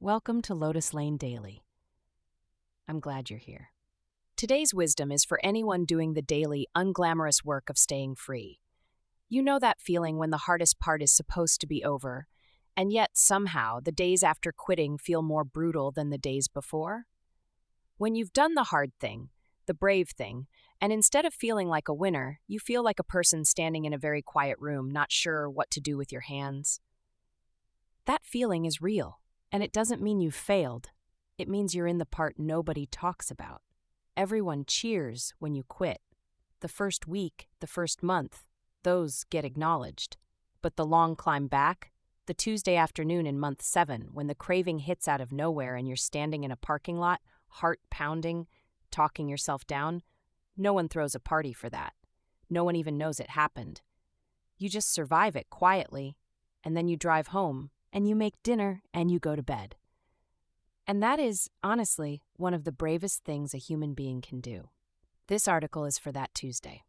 Welcome to Lotus Lane Daily. I'm glad you're here. Today's wisdom is for anyone doing the daily, unglamorous work of staying free. You know that feeling when the hardest part is supposed to be over, and yet somehow the days after quitting feel more brutal than the days before? When you've done the hard thing, the brave thing, and instead of feeling like a winner, you feel like a person standing in a very quiet room, not sure what to do with your hands. That feeling is real. And it doesn't mean you failed. It means you're in the part nobody talks about. Everyone cheers when you quit. The first week, the first month, those get acknowledged. But the long climb back, the Tuesday afternoon in month 7, when the craving hits out of nowhere and you're standing in a parking lot, heart pounding, talking yourself down, no one throws a party for that. No one even knows it happened. You just survive it quietly, and then you drive home, and you make dinner, and you go to bed. And that is, honestly, one of the bravest things a human being can do. This article is for that Tuesday,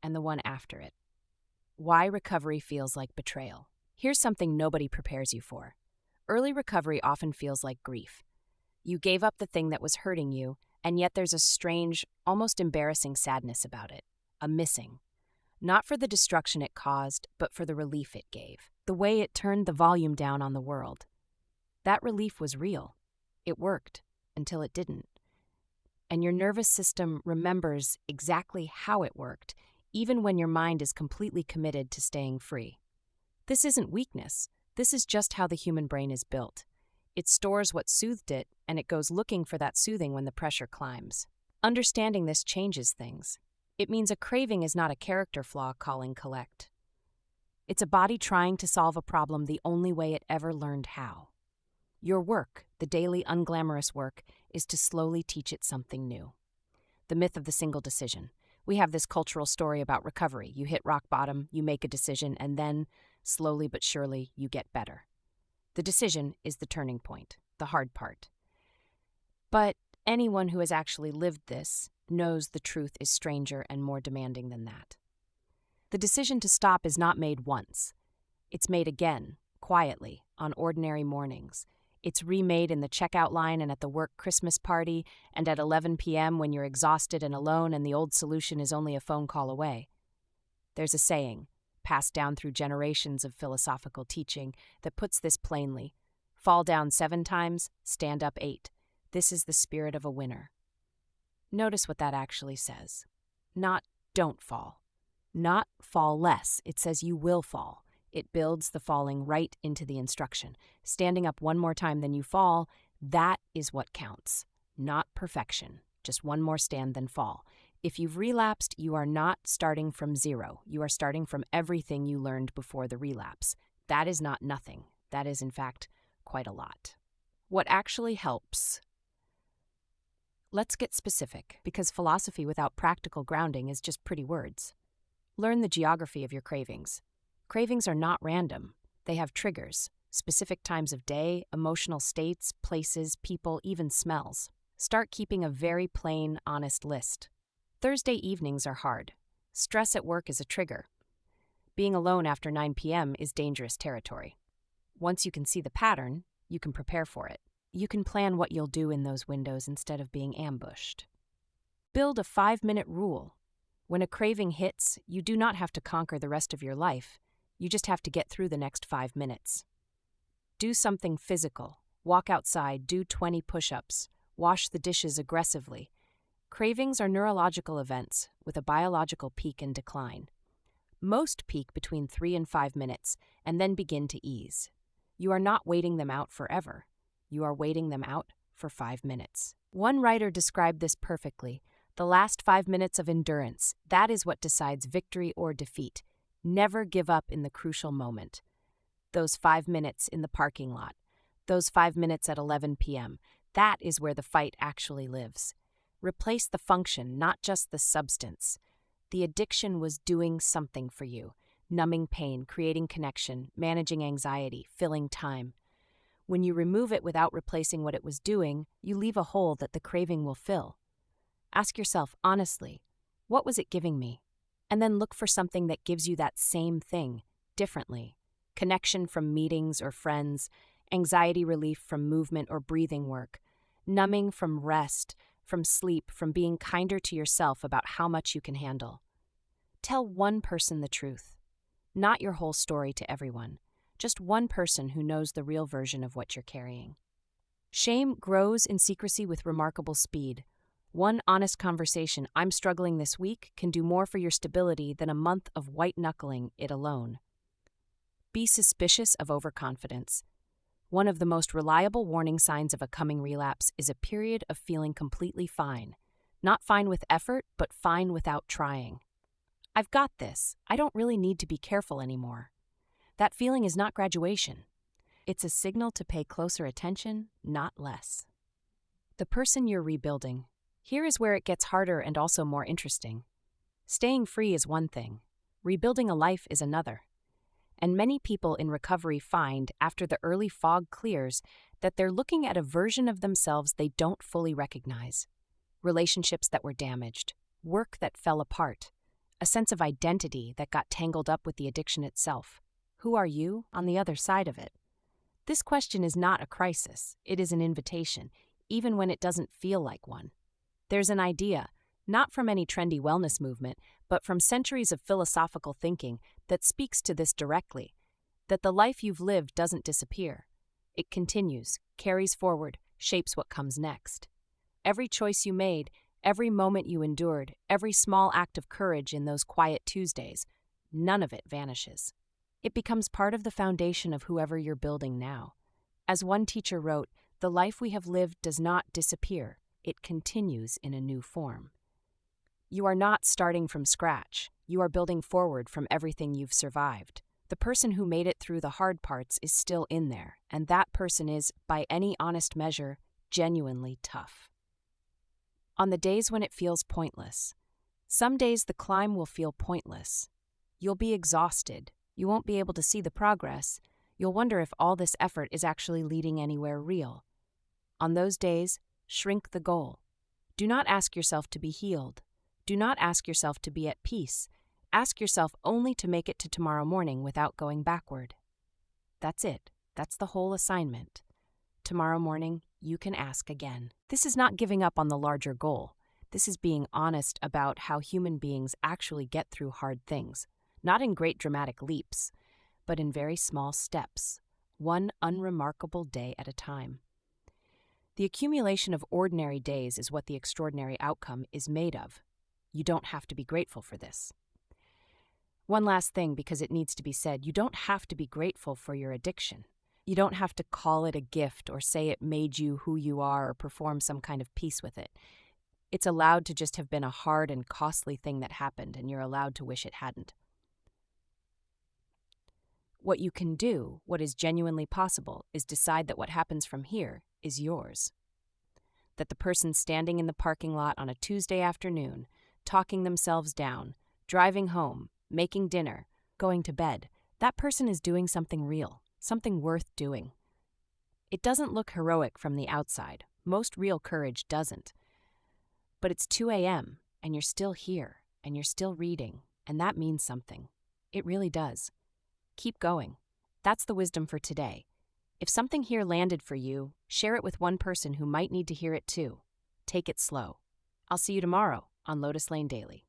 and the one after it. Why recovery feels like betrayal. Here's something nobody prepares you for. Early recovery often feels like grief. You gave up the thing that was hurting you, and yet there's a strange, almost embarrassing sadness about it, a missing. Not for the destruction it caused, but for the relief it gave. The way it turned the volume down on the world. That relief was real. It worked until it didn't. And your nervous system remembers exactly how it worked, even when your mind is completely committed to staying free. This isn't weakness. This is just how the human brain is built. It stores what soothed it, and it goes looking for that soothing when the pressure climbs. Understanding this changes things. It means a craving is not a character flaw calling collect. It's a body trying to solve a problem the only way it ever learned how. Your work, the daily unglamorous work, is to slowly teach it something new. The myth of the single decision. We have this cultural story about recovery. You hit rock bottom, you make a decision, and then, slowly but surely, you get better. The decision is the turning point, the hard part. But anyone who has actually lived this knows the truth is stranger and more demanding than that. The decision to stop is not made once. It's made again, quietly, on ordinary mornings. It's remade in the checkout line and at the work Christmas party and at 11 p.m. when you're exhausted and alone and the old solution is only a phone call away. There's a saying, passed down through generations of philosophical teaching, that puts this plainly. Fall down 7 times, stand up 8. This is the spirit of a winner. Notice what that actually says. Not don't fall. Not fall less. It says you will fall. It builds the falling right into the instruction. Standing up one more time than you fall, that is what counts. Not perfection. Just one more stand then fall. If you've relapsed, you are not starting from zero. You are starting from everything you learned before the relapse. That is not nothing. That is, in fact, quite a lot. What actually helps? Let's get specific, because philosophy without practical grounding is just pretty words. Learn the geography of your cravings. Cravings are not random. They have triggers, specific times of day, emotional states, places, people, even smells. Start keeping a very plain, honest list. Thursday evenings are hard. Stress at work is a trigger. Being alone after 9 p.m. is dangerous territory. Once you can see the pattern, you can prepare for it. You can plan what you'll do in those windows instead of being ambushed. Build a 5-minute rule. When a craving hits, you do not have to conquer the rest of your life. You just have to get through the next 5 minutes. Do something physical. Walk outside, do 20 push-ups. Wash the dishes aggressively. Cravings are neurological events with a biological peak and decline. Most peak between 3 and 5 minutes and then begin to ease. You are not waiting them out forever. You are waiting them out for 5 minutes. One writer described this perfectly. The last 5 minutes of endurance, that is what decides victory or defeat. Never give up in the crucial moment. Those 5 minutes in the parking lot, those 5 minutes at 11 p.m., that is where the fight actually lives. Replace the function, not just the substance. The addiction was doing something for you, numbing pain, creating connection, managing anxiety, filling time. When you remove it without replacing what it was doing, you leave a hole that the craving will fill. Ask yourself honestly, what was it giving me? And then look for something that gives you that same thing, differently. Connection from meetings or friends, anxiety relief from movement or breathing work, numbing from rest, from sleep, from being kinder to yourself about how much you can handle. Tell one person the truth, not your whole story to everyone, just one person who knows the real version of what you're carrying. Shame grows in secrecy with remarkable speed. One honest conversation, "I'm struggling this week," can do more for your stability than a month of white-knuckling it alone. Be suspicious of overconfidence. One of the most reliable warning signs of a coming relapse is a period of feeling completely fine. Not fine with effort, but fine without trying. "I've got this. I don't really need to be careful anymore." That feeling is not graduation. It's a signal to pay closer attention, not less. The person you're rebuilding. Here is where it gets harder and also more interesting. Staying free is one thing. Rebuilding a life is another. And many people in recovery find, after the early fog clears, that they're looking at a version of themselves they don't fully recognize. Relationships that were damaged, work that fell apart, a sense of identity that got tangled up with the addiction itself. Who are you on the other side of it? This question is not a crisis, it is an invitation, even when it doesn't feel like one. There's an idea, not from any trendy wellness movement, but from centuries of philosophical thinking that speaks to this directly, that the life you've lived doesn't disappear. It continues, carries forward, shapes what comes next. Every choice you made, every moment you endured, every small act of courage in those quiet Tuesdays, none of it vanishes. It becomes part of the foundation of whoever you're building now. As one teacher wrote, "The life we have lived does not disappear. It continues in a new form." You are not starting from scratch. You are building forward from everything you've survived. The person who made it through the hard parts is still in there, and that person is, by any honest measure, genuinely tough. On the days when it feels pointless, some days the climb will feel pointless. You'll be exhausted. You won't be able to see the progress. You'll wonder if all this effort is actually leading anywhere real. On those days, shrink the goal. Do not ask yourself to be healed. Do not ask yourself to be at peace. Ask yourself only to make it to tomorrow morning without going backward. That's it. That's the whole assignment. Tomorrow morning, you can ask again. This is not giving up on the larger goal. This is being honest about how human beings actually get through hard things, not in great dramatic leaps, but in very small steps, one unremarkable day at a time. The accumulation of ordinary days is what the extraordinary outcome is made of. You don't have to be grateful for this. One last thing, because it needs to be said, you don't have to be grateful for your addiction. You don't have to call it a gift or say it made you who you are or perform some kind of peace with it. It's allowed to just have been a hard and costly thing that happened, and you're allowed to wish it hadn't. What you can do, what is genuinely possible, is decide that what happens from here is yours. That the person standing in the parking lot on a Tuesday afternoon, talking themselves down, driving home, making dinner, going to bed, that person is doing something real, something worth doing. It doesn't look heroic from the outside. Most real courage doesn't. But it's 2 a.m., and you're still here, and you're still reading, and that means something. It really does. Keep going. That's the wisdom for today. If something here landed for you, share it with one person who might need to hear it too. Take it slow. I'll see you tomorrow on Lotus Lane Daily.